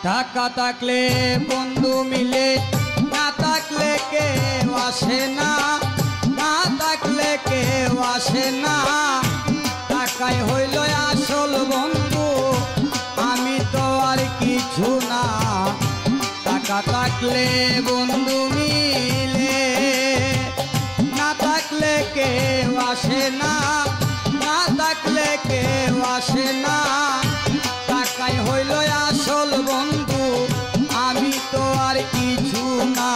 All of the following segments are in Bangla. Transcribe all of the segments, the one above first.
টাকা থাকলে বন্ধু মিলে, না থাকলে কেউ আসে না, না থাকলে কেউ আসে না। টাকাই হইল আসল বন্ধু, আমি তো আর কিছু না। টাকা থাকলে বন্ধু মিলে, না থাকলে কেউ আসে না, না থাকলে কেউ আসে না। টাকাই হইল আসল বন্ধু, আমি তো আর কিছু না।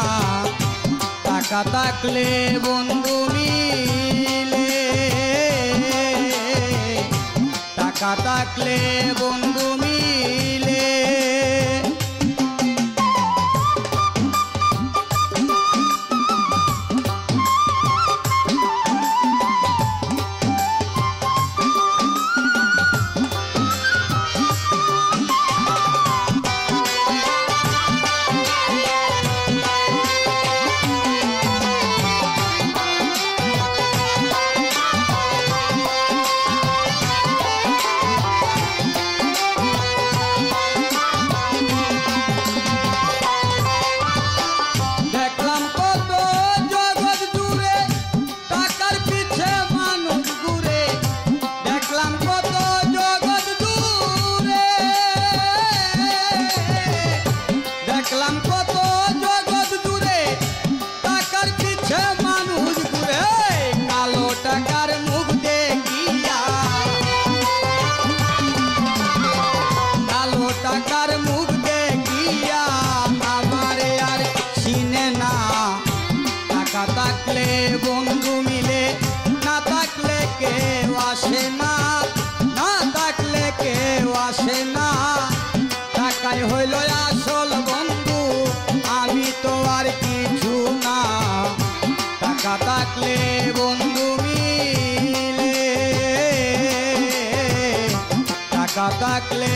টাকা থাকলে বন্ধু মিলে, টাকা থাকলে বন্ধু মিলে। দেখলাম কত জগৎ জুড়ে, টাকার পিছে মানুষ ঘুরে। কালো টাকার মুখ দেখিয়া, কালো টাকার মুখ দেখিয়া আমারে আর চিনে না। টাকা থাকলে বন্ধু মিলে, না থাকলে কেউ আসে না, না থাকলে কেউ আসে না। টাকাই হইল আসল বন্ধু, আমি তো আর কিছু না। টাকা থাকলে বন্ধু মিলে, টাকা থাকলে